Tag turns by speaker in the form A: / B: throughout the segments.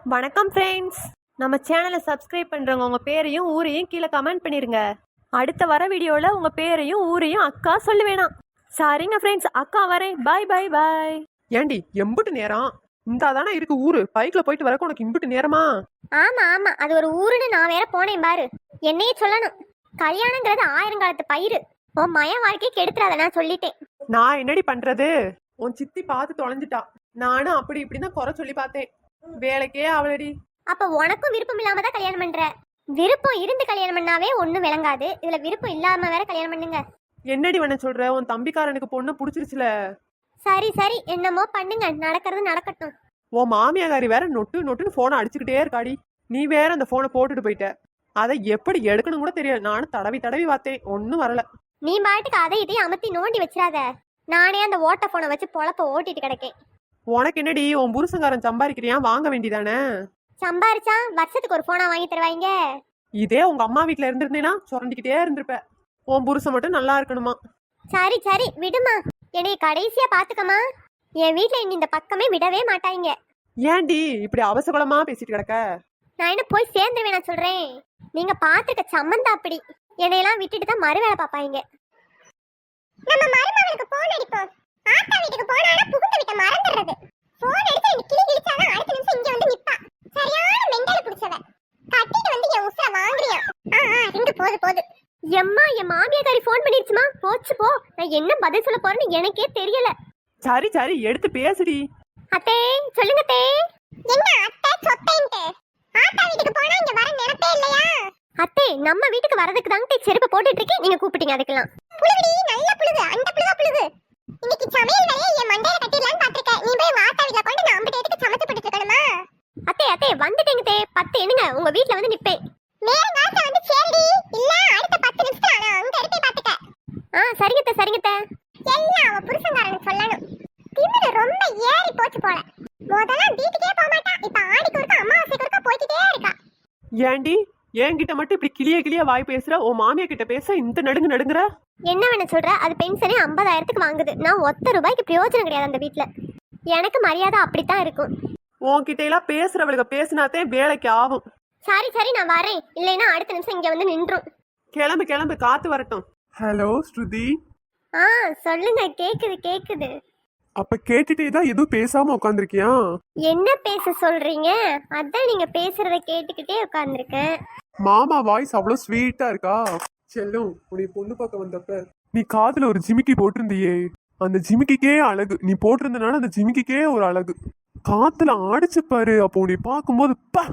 A: வணக்கம் ஃப்ரெண்ட்ஸ். நம்ம சேனலை சப்ஸ்கிரைப் பண்ணுறவங்க உங்கள் பேரையும் ஊரையும் கீழே கமெண்ட் பண்ணிடுங்க. அடுத்த வர வீடியோவில் உங்கள் பேரையும் ஊரையும் அக்கா சொல்ல வேணாம். சரிங்க ஃப்ரெண்ட்ஸ், அக்கா வரேன். பாய் பாய் பாய்.
B: ஏண்டி எம்புட்டு நேரம் இந்தாதானே இருக்கு ஊரு, பைக்ல போயிட்டு வரக்கு உனக்கு இம்புட்டு நேரமா?
C: ஆமா ஆமா, அது ஒரு ஊருன்னு நான் வேற போனேன் பாரு. என்னையே சொல்லணும், கல்யாணங்கிறது ஆயிரங்காலத்து பயிர். உன் மய வாழ்க்கையை கெடுத்துறாத, நான் சொல்லிட்டேன்.
B: நான் என்னடி பண்றது? உன் சித்தி பார்த்து தொலைஞ்சிட்டா. நானும் அப்படி இப்படிதான் குறை சொல்லி பார்த்தேன். வேலைக்கே அவளடி.
C: அப்ப உனக்கும் விருப்பம் இல்லாம தான் கல்யாணம் பண்ற. விருப்பம் இருந்து கல்யாணம் பண்ணாவே ஒண்ணும் விளங்காது, இதுல விருப்பம் இல்லாம வேற கல்யாணம் பண்ணுங்க.
B: என்னடி பண்ண சொல்ற? உன் தம்பிக்காரனுக்கு பொண்ணு புடிச்சிருச்சுல.
C: சரி சரி, என்னமோ பண்ணுங்க, நடக்கிறது நடக்கட்டும்.
B: உன் மாமியாரி வேற நொட்டு நொட்டுன்னு போனை அடிச்சுக்கிட்டே இருக்காடி. நீ வேற அந்த போனை போட்டுட்டு போயிட்ட. அதை எப்படி எடுக்கணும் கூட தெரியாது. நானும் தடவி தடவி பார்த்தேன், ஒன்னும் வரல.
C: நீ பாட்டுக்கு அதை இதையும் அமர்த்தி நோண்டி வச்சிடாத. நானே அந்த ஓட்ட போனை வச்சு பொழப்ப ஓட்டிட்டு கிடக்கேன்.
B: உனக்கு என்னடி, உன் புருஷங்காரன் சம்பாதிக்கிறியா? வாங்க வேண்டியதானே.
C: சம்பாரிச்சா வருஷத்துக்கு ஒரு போனா வாங்கி தருவாங்க.
B: இதே உங்க அம்மா வீட்டுல இருந்திருந்தேன்னா சுரண்டிக்கிட்டே இருந்திருப்ப. உன் புருஷன் மட்டும் நல்லா இருக்கணுமா?
C: சரி சரி விடுமா, என்னைய கடைசியா பாத்துக்கமா. என் வீட்டுல இனி இந்த பக்கமே விடவே மாட்டாங்க.
B: ஏண்டி இப்படி அவசகுலமா பேசிட்டு கிடக்க?
C: நான் என்ன போய் சேர்ந்துருவேன், நான் சொல்றேன். நீங்க பாத்துக்க சம்மந்தா அப்படி. என்னையெல்லாம் விட்டுட்டு தான் மறுவேலை பாப்பாங்க. நம்ம மருமகளுக்கு போன் அடிப்போம். ஆத்தா வீட்டுக்கு போனானா புகுந்த விட்ட மறந்துடுறது. போன் எடுத்து ரெண்டு கிளி கிழிச்சாதான் அடுத்த நிமிஷம் இங்க வந்து நிப்பா. சரியான மெண்டல புடிச்சவ. கட்டிட்டு வந்து என் உசுர வாங்குறியா? ரெண்டு போது. எம்மா, என் மாமியாரி போன் பண்ணிருச்சுமா. போச்சு போ. நான் என்ன பதில் சொல்ல போறேன்னு எனக்கே தெரியல.
B: சரி சரி, எடுத்து பேசுடி.
C: அத்தே சொல்லுங்க அத்தே. என்ன அத்தை சொத்தைன்ட்டு? ஆத்தா வீட்டுக்கு போனா இங்க வர நினைப்பே இல்லையா? அத்தே, நம்ம வீட்டுக்கு வரதுக்கு தாங்க செருப்பு போட்டுட்டு இருக்கேன், நீங்க கூப்பிட்டீங்க அதுக்கெல்லாம். புழுகுடி, நல்ல புழுகு, அந்த புழுகு. இன்னைக்கு சமையல் வேலையை என் மண்டையில கட்டிடலான்னு பாத்துருக்கேன். நீ போய் ஆத்தா வீட்டுல கொண்டு நான் அம்பட்டு எடுத்து சமைச்சு போட்டுட்டு இருக்கணுமா? அத்தே வந்துட்டேங்க தே. 10 என்னங்க உங்க வீட்டுல வந்து நிப்பேன். நேரம் காலத்துல வந்து சேரடி. இல்ல அடுத்த 10 நிமிஷத்துல நான் அங்க எடுத்து பாத்துக்க. சரிங்க தே. எல்லாம் அவ புருஷன்காரனுக்கு சொல்லணும். திமிரு ரொம்ப ஏறி போச்சு போல. முதல்ல வீட்டுக்கே போக மாட்டா, இப்ப ஆடிக்கு ஒருக்கா அமாவாசைக்கு ஒருக்கா போய்கிட்டே இருக்கா.
B: ஏண்டி என்கிட்ட மட்டும் இப்படி கிளிய வாய் பேசுற? உன் மாமியா கிட்ட பேச இந்த நடுங்குற?
C: என்ன வேணா சொல்ற? அது பென்ஷனே 50,000க்கு வாங்குது. நான் ஒத்த ரூபாய்க்கு பிரயோஜனம் கிடையாது அந்த வீட்டுல. எனக்கு மரியாதை அப்படித்தான் இருக்கும்.
B: உன்கிட்ட எல்லாம் பேசுறவளுக்கு பேசினாத்தே வேலைக்கு ஆகும்.
C: சரி நான் வரேன், இல்லைன்னா அடுத்த நிமிஷம் இங்க வந்து நின்றும்.
B: கிளம்பு காத்து வரட்டும். ஹலோ ஸ்ருதி.
C: சொல்லுங்க. கேக்குது.
B: அப்ப கேட்டுட்டே தான் எதுவும் பேசாம உட்காந்துருக்கியா?
C: என்ன பேச சொல்றீங்க? அதான் நீங்க பேசுறத கேட்டுக்கிட்டே உட்கார்ந்துருக்கேன்.
B: மாமா வாய்ஸ் அவ்வளவு ஸ்வீட்டா இருக்கா? செல்லும், உன்னை பொண்ணு பார்க்க வந்தப்ப நீ காதுல ஒரு ஜிமிக்கி போட்டிருந்தியே, அந்த ஜிமிக்கிக்கே அழகு. நீ போட்டிருந்தனால அந்த ஜிமிக்கிக்கே ஒரு அழகு. காத்துல ஆடிச்சு பாரு. அப்போ உன்னை பார்க்கும்போது பா.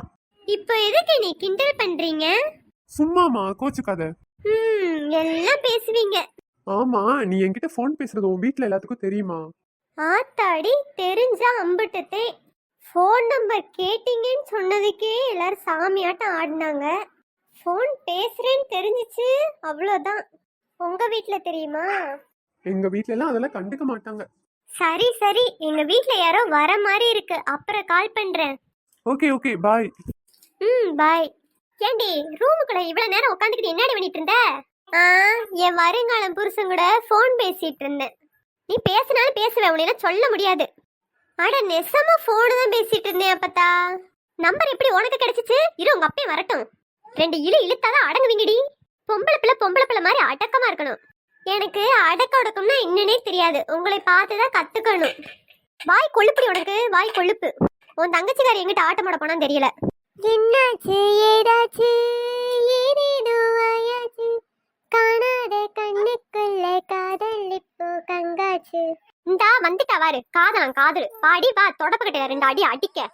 C: இப்போ எதுக்கு நீ கிண்டல் பண்றீங்க?
B: சும்மாமா, கோச்சுக்காத.
C: எல்லாம் பேசுவீங்க.
B: ஆமா, நீ என்கிட்ட போன் பேசுறது உன் வீட்டுல எல்லாத்துக்கும் தெரியுமா?
C: ஆத்தாடி, தெரிஞ்சா அம்புட்டத்தே. ஃபோன் நம்பர் கேட்டீங்கன்னு சொன்னதுக்கே எல்லாரும் சாமியாட்டம் ஆடினாங்க. ஃபோன் பேசுறேன்னு தெரிஞ்சிச்சு, அவ்வளோதான். உங்க வீட்டுல தெரியுமா?
B: எங்க வீட்ல எல்லாம் அதெல்லாம் கண்டுக்க மாட்டாங்க.
C: சரி, எங்க வீட்டுல யாரோ வர மாதிரி இருக்கு, அப்புறம் கால் பண்றேன்.
B: Okay bye.
C: பாய். ஏண்டி, ரூமுக்குள்ள இவ்வளவு நேரம் உட்காந்துக்கிட்டு என்னடி பண்ணிட்டு இருந்த? என் வருங்காலம் புருஷன் கூட ஃபோன் பேசிட்டு இருந்தேன். நீ பேசினாலும் பேசுவேன், உன்னை சொல்ல முடியாது. அட நெசமா ஃபோனு தான் பேசிட்டு இருந்தேன். அப்பத்தா நம்பர் எப்படி உனக்கு கிடைச்சிச்சு? இரு, உங்க அப்பே வரட்டும். 2 இழுத்தாதான் அடங்குவீங்கடி. பொம்பளை பிள்ளை மாதிரி அடக்கமா இருக்கணும். எனக்கு அடக்க ஒடுக்கம்னா என்னன்னே தெரியாது. உங்களை பார்த்துதான் கத்துக்கணும். வாய் கொழுப்புடி உனக்கு, வாய் கொழுப்பு. உன் தங்கச்சிக்காரி எங்கிட்ட ஆட்டம் போட போனான்னு தெரியல. என்னாச்சு ஏதாச்சு ஏதேதோ ஆயாச்சு, காணாத கண்ணுக்குள்ள காதல் இப்போ கங்காச்சு. இந்தா வந்துட்டா வாரு, காதல் பாடி வா, தொடப்புக்கிட்ட 2 அடி அடிக்க.